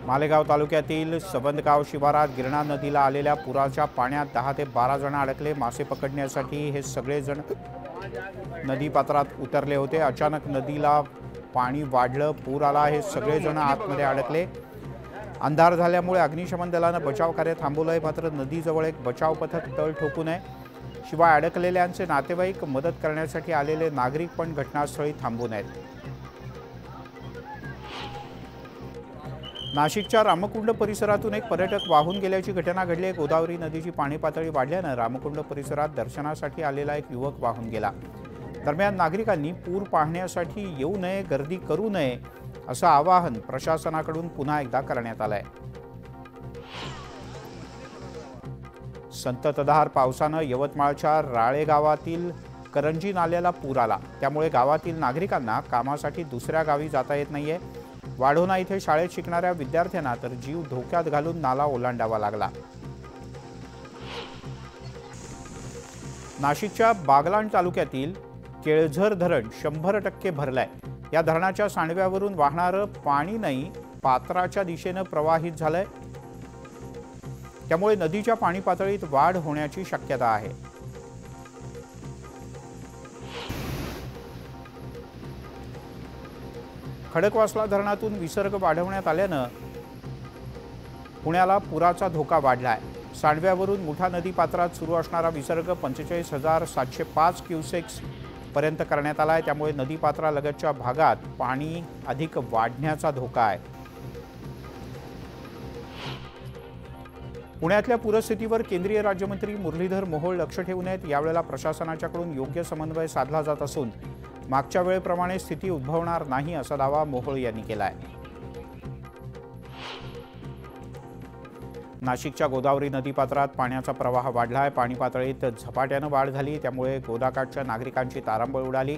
मालेगाव तालुक्यातील सबंदगाव शिवारात गिरणा नदीला आलेल्या पुराच्या पाण्यात 10 ते 12 जण अडकले। मासे पकडण्यासाठी हे सगळे जण नदीपात्रात उतरले होते। अचानक नदीला पाणी वाढलं, पूर आला। हे सगळे जण आतमध्ये अडकले। अंधार झाल्यामुळे अग्निशमन दलाने बचाव कार्य थांबवलंय, मात्र नदीजवळ एक बचाव पथक तळ ठोकून आहे। शिवाय अडकलेल्यांचे नातेवाईक, मदत करण्यासाठी आलेले नागरिक पण घटनास्थळी थांबून आहेत। नाशिकच्या रामकुंड परिसरातून एक पर्यटक वाहून गेल्याची घटना घडली आहे। गोदावरी नदीची पाणी पातळी वाढल्याने रामकुंड परिसरात दर्शनासाठी आलेला एक युवक वाहून गेला। दरम्यान नागरिकांनी पूर पाहण्यासाठी येऊ नये, गर्दी करू नये असं आवाहन प्रशासनाकडून पुन्हा एकदा करण्यात आलंय। संततधार पावसानं यवतमाळच्या राळे गावातील करंजी नाल्याला पूर आला। त्यामुळे गावातील नागरिकांना कामासाठी दुसऱ्या गावी जाता येत नाहीये। वाढोणा इथे शाळेत शिकणाऱ्या विद्यार्थ्यांना तर जीव धोक्यात घालून नाला ओलांडावा लागला। नाशिकच्या बागलाण तालुक्यातील केळझर धरण 100% भरलंय। या धरणाच्या सांडव्यावरून वाहणारं पाणी नाही पात्राच्या दिशेने प्रवाहित झालंय। त्यामुळे नदीच्या पाणी पातळीत वाढ होण्याची शक्यता आहे। खडकवासला धरणातून विसर्ग वाढवण्यात आल्यानं पुण्याला पुराचा धोका वाढलाय। सांडव्यावरून मुठा नदी पात्रात सुरू असणारा विसर्ग 45,705 क्युसेक्स पर्यंत करण्यात आलाय। त्यामुळे नदी पात्रालगतच्या भागात पाणी अधिक वाढण्याचा धोका आहे। पुण्यातल्या पूरस्थितीवर केंद्रीय राज्यमंत्री मुरलीधर मोहोळ लक्ष ठेवून आहेत। यावेळेला प्रशासनाच्याकडून योग्य समन्वय साधला जात असून मागच्या वेळेप्रमाणे स्थिती उद्भवणार नाही असा दावा मोहोळ यांनी केलाय। नाशिकच्या गोदावरी नदीपात्रात पाण्याचा प्रवाह वाढलाय। पाणी पातळीत झपाट्यानं वाढ झाली, त्यामुळे गोदाकाठच्या नागरिकांची तारांबळ उडाली।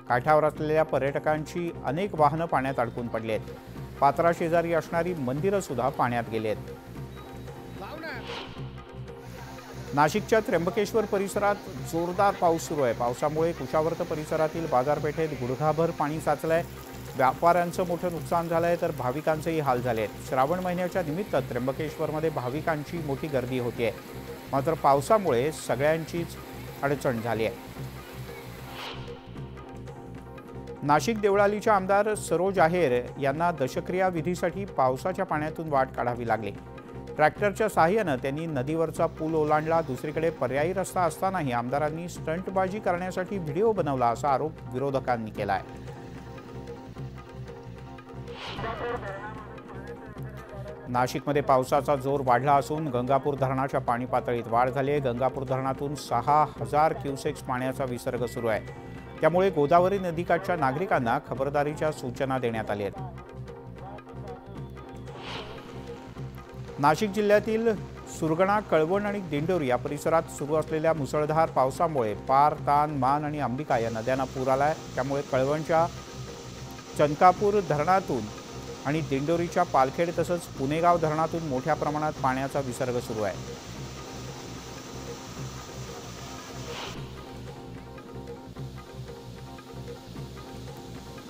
काठावर असलेल्या पर्यटकांची अनेक वाहनं पाण्यात अडकून पडली आहेत। पात्राशेजारी असणारी मंदिरं सुद्धा पाण्यात गेली आहेत। नाशिकच्या त्र्यंबकेश्वर परिसरात जोरदार पाऊस सुरू आहे। पावसामुळे कुशावर्त परिसरातील बाजारपेठेत गुडघाभर पाणी साचलंय। व्यापाऱ्यांचं मोठं नुकसान झालंय, तर भाविकांचेही हाल झाले आहेत। श्रावण महिन्याच्या निमित्त त्र्यंबकेश्वरमध्ये भाविकांची मोठी गर्दी होतीये, मात्र पावसामुळे सगळ्यांचीच अडचण झाली आहे। नाशिक देवळालीच्या आमदार सरोज आहेर यांना दशक्रिया विधीसाठी पावसाच्या पाण्यातून वाट काढावी लागली। ट्रॅक्टरच्या सहाय्याने त्यांनी नदीवरचा पूल ओलांडला। दुसरीकडे पर्यायी रस्ता असतानाही आमदारांनी स्टंटबाजी करण्यासाठी व्हिडिओ बनवला असा आरोप विरोधकांनी केला आहे। नाशिकमध्ये पावसाचा जोर वाढला असून गंगापूर धरणाच्या पाणी पातळीत वाढ झाली आहे। गंगापूर धरणातून 6,000 क्युसेक्स पाण्याचा विसर्ग सुरू आहे। त्यामुळे गोदावरी नदीकाठच्या नागरिकांना खबरदारीच्या सूचना देण्यात आल्या आहेत। नाशिक जिल्ह्यातील सुरगणा, कळवण आणि दिंडोरी या परिसरात सुरू असलेल्या मुसळधार पावसामुळे पार, तान, मान आणि अंबिका या नद्यांना पूर आलाय। त्यामुळे कळवणच्या चनकापूर धरणातून आणि दिंडोरीच्या पालखेड तसंच पुणेगाव धरणातून मोठ्या प्रमाणात पाण्याचा विसर्ग सुरू आहे।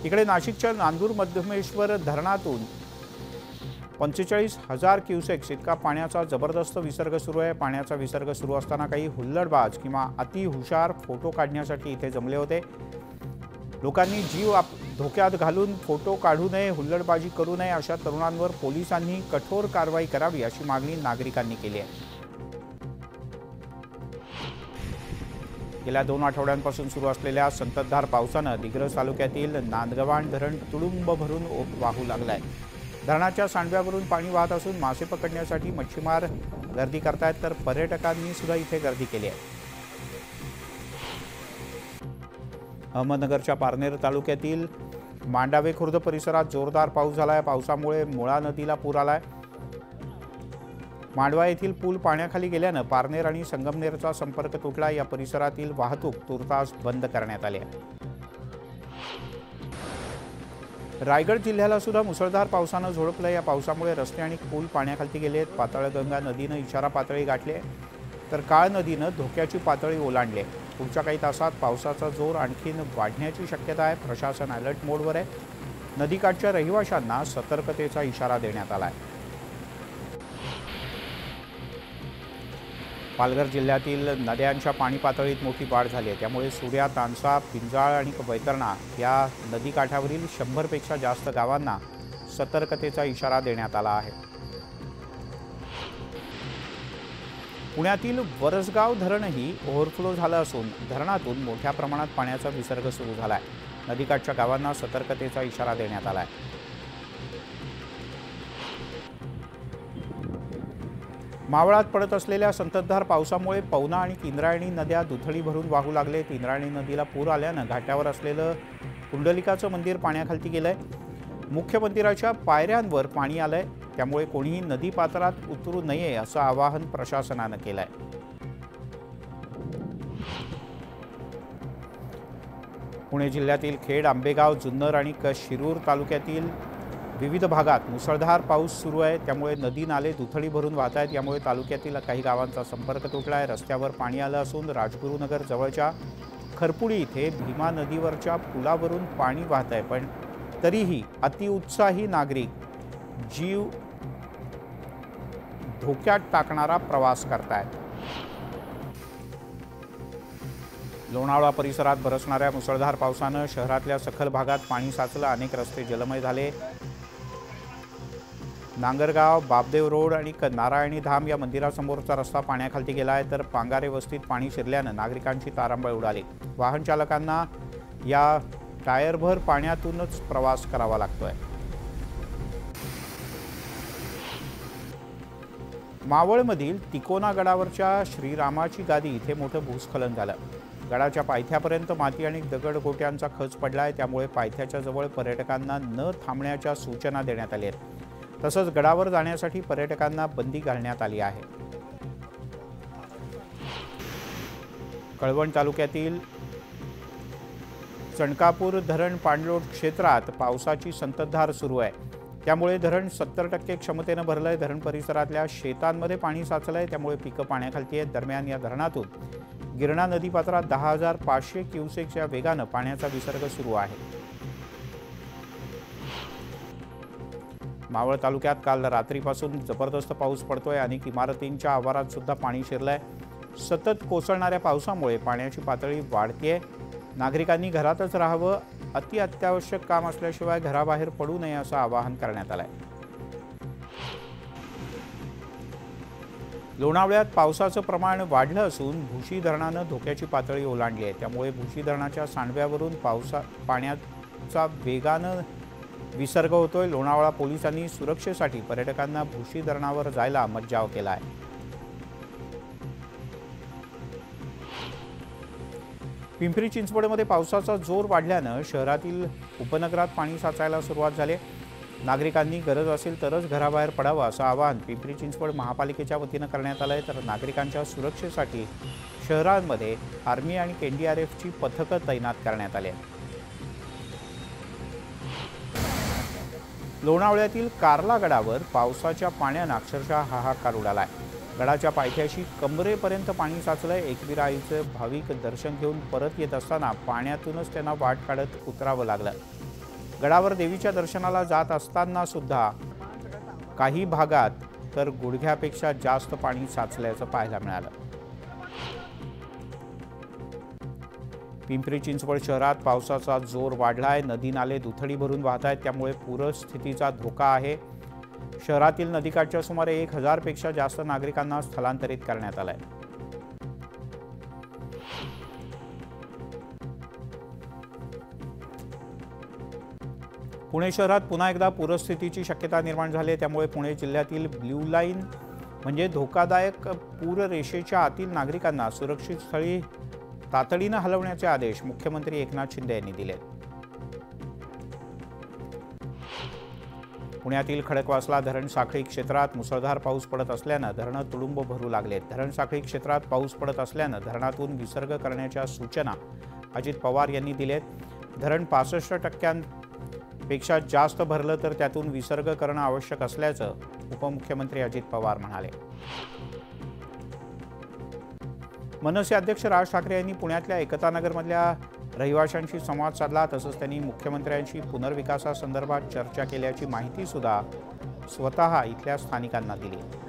इकडे नाशिकच्या नांदूर मध्यमेश्वर धरणातून 45,000 क्युसेक्स इतका पाण्याचा जबरदस्त विसर्ग सुरू आहे। पाण्याचा विसर्ग सुरू असताना काही हुल्लडबाज किंवा अतिहुशार फोटो काढण्यासाठी इथे जमले होते। लोकांनी जीव धोक्यात घालून फोटो काढू नये, हुल्लडबाजी करू नये अशा तरुणांवर पोलिसांनी कठोर कारवाई करावी अशी मागणी नागरिकांनी केली आहे। गेल्या 2 आठवड्यांपासून सुरू असलेल्या संततधार पावसानं दिग्रस तालुक्यातील नांदगव्हाण धरण तुडुंब भरून वाहू लागलंय। धरणाच्या सांडव्यावरून पाणी वाहत असून मासे पकडण्यासाठी मच्छीमार गर्दी करतायत, तर पर्यटकांनी सुद्धा इथे गर्दी केली आहे। अहमदनगरच्या पारनेर तालुक्यातील मांडावे खुर्द परिसरात जोरदार पाऊस झालाय। पावसामुळे मुळा नदीला पूर आलाय। मांडवा येथील पूल पाण्याखाली गेल्यानं पारनेर आणि संगमनेरचा संपर्क तुटला। या परिसरातील वाहतूक तुर्तास बंद करण्यात आली आहे। रायगड जिल्ह्याला सुद्धा मुसळधार पावसानं झोडपलं। या पावसामुळे रस्ते आणि पूल पाण्याखाली गेले आहेत। पाताळगंगा नदीनं इशारा पातळी गाठली आहे, तर काळ नदीनं धोक्याची पातळी ओलांडली आहे। पुढच्या काही तासात पावसाचा जोर आणखीन वाढण्याची शक्यता आहे। प्रशासन अलर्ट मोडवर आहे। नदीकाठच्या रहिवाशांना सतर्कतेचा इशारा देण्यात आला आहे। पालघर जिल्ह्यातील नद्यांच्या पाणी पातळीत मोठी वाढ झाली आहे। त्यामुळे सूर्या, तानसा, पिंजाळ आणि वैतरणा या नदीकाठावरील 100 पेक्षा जास्त गावांना सतर्कतेचा इशारा देण्यात आला आहे। पुण्यातील वरसगाव धरणही ओव्हरफ्लो झालं असून धरणातून मोठ्या प्रमाणात पाण्याचा विसर्ग सुरू झाला आहे। नदीकाठच्या गावांना सतर्कतेचा इशारा देण्यात आला आहे। मावळात पडत असलेल्या संततधार पावसामुळे पवना आणि इंद्रायणी नद्या दुथडी भरून वाहू लागले। इंद्रायणी नदीला पूर आल्यानं घाटावर असलेलं कुंडलिकाचं मंदिर पाण्याखाली गेलंय। मुख्य मंदिराच्या पायऱ्यांवर पाणी आलंय, त्यामुळे कोणीही नदी पात्रात उतरू नये असं आवाहन प्रशासनानं केलंय। पुणे जिल्ह्यातील खेड, आंबेगाव, जुन्नर आणि शिरूर तालुक्यातील विविध भागात मुसळधार पाऊस सुरू आहे। त्यामुळे नदी नाले दुथडी भरून वाहत आहेत। यामुळे तालुक्यातील काही गावांचा संपर्क तुटला आहे। रस्त्यावर पाणी आलं असून राजगुरुनगर जवळच्या खरपुडी इथे भीमा नदीवरच्या पुलावरून पाणी वाहत आहे, पण तरीही अतिउत्साही नागरिक जीव धोक्यात टाकणारा प्रवास करतायत। लोणावळा परिसरात बरसणाऱ्या मुसळधार पावसानं शहरातल्या सखल भागात पाणी साचलं। अनेक रस्ते जलमय झाले। नांगरगाव, बापदेव रोड आणि नारायणी धाम या मंदिरासमोरचा रस्ता पाण्याखाली गेला आहे, तर पांगारे वस्तीत पाणी शिरल्यानं नागरिकांची तारांबळ उडाली। वाहन चालकांना या टायरभर पाण्यातूनच प्रवास करावा लागतोय। मावळमधील तिकोना गडावरच्या श्रीरामाची गादी इथे मोठं भूस्खलन झालं। गडाच्या पायथ्यापर्यंत माती आणि दगडगोट्यांचा खच पडलाय। त्यामुळे पायथ्याच्या जवळ पर्यटकांना न थांबण्याच्या सूचना देण्यात आल्या आहेत। तसंच गडावर जाण्यासाठी पर्यटकांना बंदी घालण्यात आली आहे। कळवण तालुक्यातील चणकापूर धरण पाणलोट क्षेत्रात पावसाची संततधार सुरू आहे। त्यामुळे धरण 70% क्षमतेनं भरलंय। धरण परिसरातल्या शेतांमध्ये पाणी साचलंय, त्यामुळे पिकं पाण्याखाली आहेत। दरम्यान या धरणातून गिरणा नदीपात्रात 10,500 क्युसेक्सच्या वेगानं पाण्याचा विसर्ग सुरू आहे। मावळ तालुक्यात काल रात्रीपासून जबरदस्त पाऊस पडतोय। अनेक इमारतींच्या आवारात सुद्धा पाणी शिरलंय। सतत कोसळणाऱ्या पावसामुळे पाण्याची पातळी वाढतेय। नागरिकांनी घरातच राहावं, अत्यावश्यक काम असल्याशिवाय घराबाहेर पडू नये असं आवाहन करण्यात आलंय। लोणावळ्यात पावसाचं प्रमाण वाढलं असून भुशी धरणानं धोक्याची पातळी ओलांडली आहे। त्यामुळे भुशी धरणाच्या सांडव्यावरून पाण्याचा वेगानं विसर्ग होतोय। लोणावळा पोलिसांनी सुरक्षेसाठी पर्यटकांना भुशी धरणावर जायला मज्जाव केला आहे। पिंपरी चिंचवडमध्ये पावसाचा जोर वाढल्यानं शहरातील उपनगरात पाणी साचायला सुरुवात झाली। नागरिकांनी गरज असेल तरच घराबाहेर पडावं असं आवाहन पिंपरी चिंचवड महापालिकेच्या वतीनं करण्यात आलंय। तर नागरिकांच्या सुरक्षेसाठी शहरांमध्ये आर्मी आणि एनडीआरएफची पथकं तैनात करण्यात आली आहेत। लोणावळ्यातील कार्ला गडावर पावसाच्या पाण्यानं अक्षरशः हाहाकार उडालाय। गडाच्या पायथ्याशी कमरेपर्यंत पाणी साचलंय। एकवीर आईचं भाविक दर्शन घेऊन परत येत असताना पाण्यातूनच त्यांना वाट काढत उतरावं लागलं। गडावर देवीच्या दर्शनाला जात असताना सुद्धा काही भागात तर गुडघ्यापेक्षा जास्त पाणी साचल्याचं पाहायला मिळालं। पिंपरी चिंचवड शहरात पावसाचा जोर वाढलाय। नदी नाले दुथडी भरून वाहत आहेत, त्यामुळे पूरस्थितीचा धोका आहे। शहरातील नदीकाठच्या सुमारे 1000 पेक्षा जास्त नागरिकांना स्थलांतरित करण्यात आलंय। पुणे शहरात पुन्हा एकदा पूरस्थितीची शक्यता निर्माण झाली आहे। त्यामुळे पुणे जिल्ह्यातील ब्ल्यू लाईन म्हणजे धोकादायक पूररेषेच्या आतील नागरिकांना सुरक्षित स्थळी तातडीनं हलवण्याचे आदेश मुख्यमंत्री एकनाथ शिंदे यांनी दिले। पुण्यातील खडकवासला धरण साखळी क्षेत्रात मुसळधार पाऊस पडत असल्यानं धरणं तुडुंब भरू लागलेत। धरण साखळी क्षेत्रात पाऊस पडत असल्यानं धरणातून विसर्ग करण्याच्या सूचना अजित पवार यांनी दिलेत। धरण 65%पेक्षा जास्त भरलं तर त्यातून विसर्ग करणं आवश्यक असल्याचं उपमुख्यमंत्री अजित पवार म्हणाले। मनसे अध्यक्ष राज ठाकरे यांनी पुण्यातल्या एकतानगरमधल्या रहिवाशांशी संवाद साधला। तसंच त्यांनी मुख्यमंत्र्यांशी पुनर्विकासासंदर्भात चर्चा केल्याची माहिती सुद्धा स्वतः इथल्या स्थानिकांना दिली।